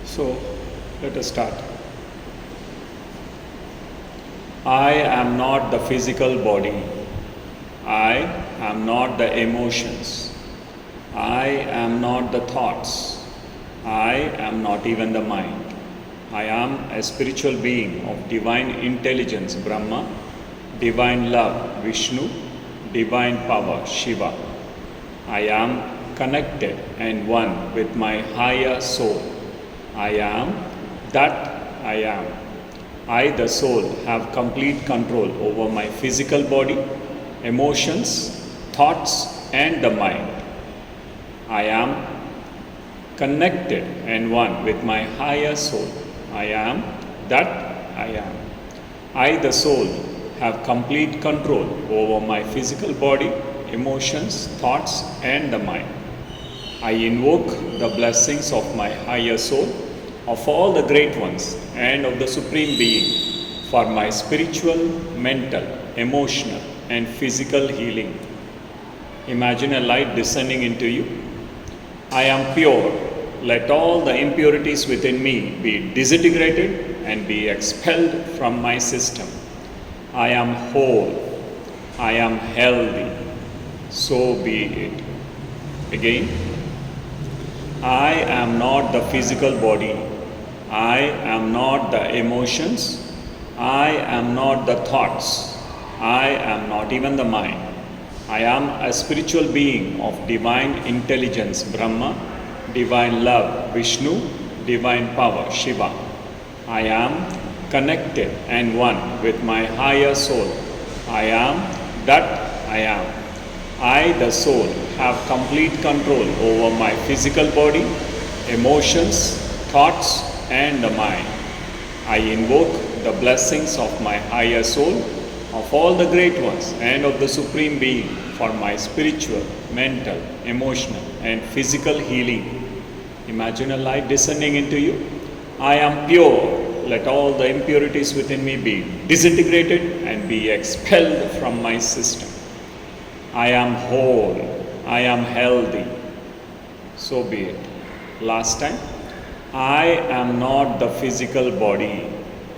So let us start. I am not the physical body. I am not the emotions. I am not the thoughts. I am not even the mind. I am a spiritual being of divine intelligence, Brahma, divine love, Vishnu, divine power, Shiva. I am connected and one with my higher soul. I am that I am. I, the soul, have complete control over my physical body, emotions, thoughts, and the mind. I am connected and one with my higher soul. I am that I am. I, the soul, have complete control over my physical body, emotions, thoughts, and the mind. I invoke the blessings of my higher soul, of all the great ones, and of the Supreme Being for my spiritual, mental, emotional, and physical healing. Imagine a light descending into you. I am pure. Let all the impurities within me be disintegrated and be expelled from my system. I am whole. I am healthy. So be it. Again. I am not the physical body. I am not the emotions. I am not the thoughts. I am not even the mind. I am a spiritual being of divine intelligence, Brahma, divine love, Vishnu, divine power, Shiva. I am connected and one with my higher soul. I am that I am. I, the soul, have complete control over my physical body, emotions, thoughts, and the mind. I invoke the blessings of my higher soul, of all the great ones, and of the Supreme Being for my spiritual, mental, emotional, and physical healing. Imagine a light descending into you. I am pure. Let all the impurities within me be disintegrated and be expelled from my system. I am whole. I am healthy. So be it. Last time. I am not the physical body.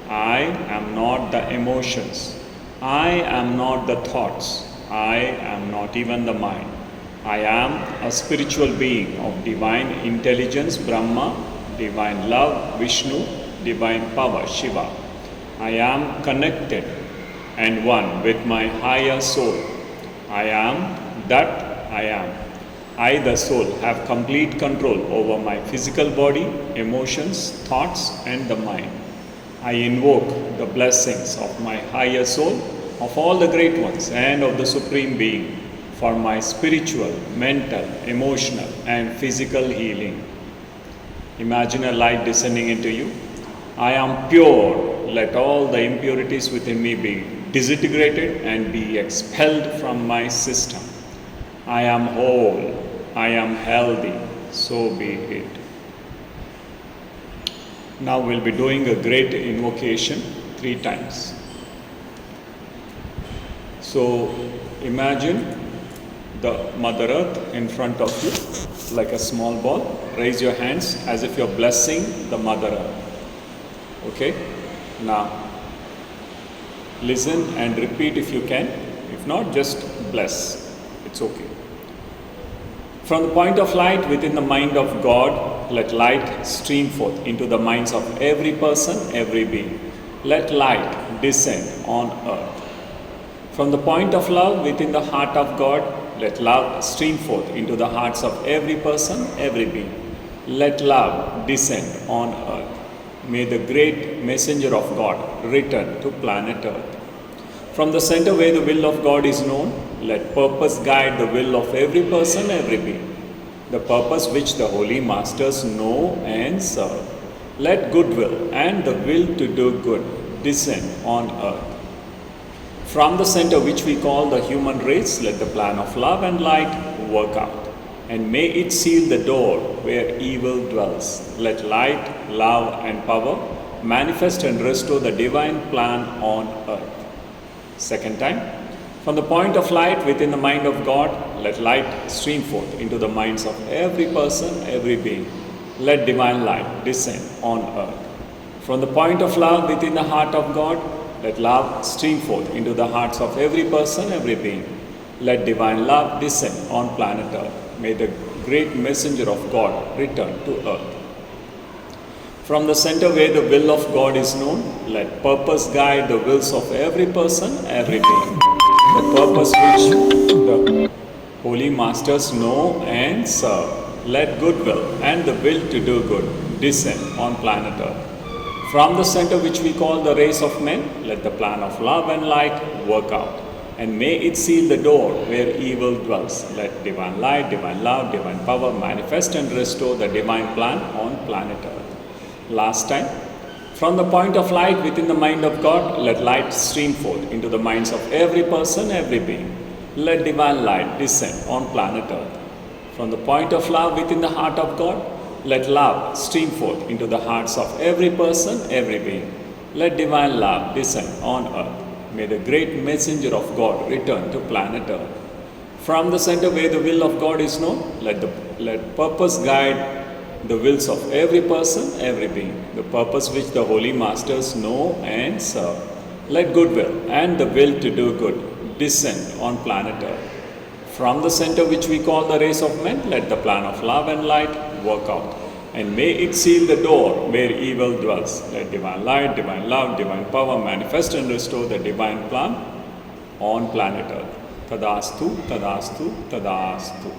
I am not the emotions. I am not the thoughts. I am not even the mind. I am a spiritual being of divine intelligence, Brahma, divine love, Vishnu, divine power, Shiva. I am connected and one with my higher soul. I am that I am. I, the soul, have complete control over my physical body, emotions, thoughts, and the mind. I invoke the blessings of my higher soul, of all the great ones, and of the Supreme Being for my spiritual, mental, emotional, and physical healing. Imagine a light descending into you. I am pure. Let all the impurities within me be disintegrated and be expelled from my system. I am whole. I am healthy. So be it. Now we'll be doing a great invocation 3 times. So imagine the Mother Earth in front of you like a small ball. Raise your hands as if you're blessing the Mother Earth. Okay? Now listen and repeat if you can. If not, just bless. It's okay. From the point of light within the mind of God, let light stream forth into the minds of every person, every being. Let light descend on earth. From the point of love within the heart of God, let love stream forth into the hearts of every person, every being. Let love descend on earth. May the great messenger of God return to planet Earth. From the center where the will of God is known, let purpose guide the will of every person, every being. The purpose which the holy masters know and serve. Let goodwill and the will to do good descend on earth. From the center which we call the human race, let the plan of love and light work out. And may it seal the door where evil dwells. Let light, love, and power manifest and restore the divine plan on earth. Second time. From the point of light within the mind of God, let light stream forth into the minds of every person, every being. let divine light descend on earth. From the point of love within the heart of God, let love stream forth into the hearts of every person, every being. Let divine love descend on planet Earth. May the great messenger of God return to earth. From the center where the will of God is known, let purpose guide the wills of every person, every being. The purpose which the holy masters know and serve. Let goodwill and the will to do good descend on planet Earth. From the center which we call the race of men, let the plan of love and light work out. And may it seal the door where evil dwells. Let divine light, divine love, divine power manifest and restore the divine plan on planet Earth. Last time, from the point of light within the mind of God, let light stream forth into the minds of every person, every being. Let divine light descend on planet Earth. From the point of love within the heart of God, let love stream forth into the hearts of every person, every being. Let divine love descend on earth. May the great messenger of God return to planet Earth. From the center where the will of God is known, let purpose guide the wills of every person, every being. The purpose which the holy masters know and serve. Let goodwill and the will to do good descend on planet Earth. From the center which we call the race of men, let the plan of love and light work out. And may it seal the door where evil dwells. Let divine light, divine love, divine power manifest and restore the divine plan on planet Earth. Tadastu, tadastu, tadastu.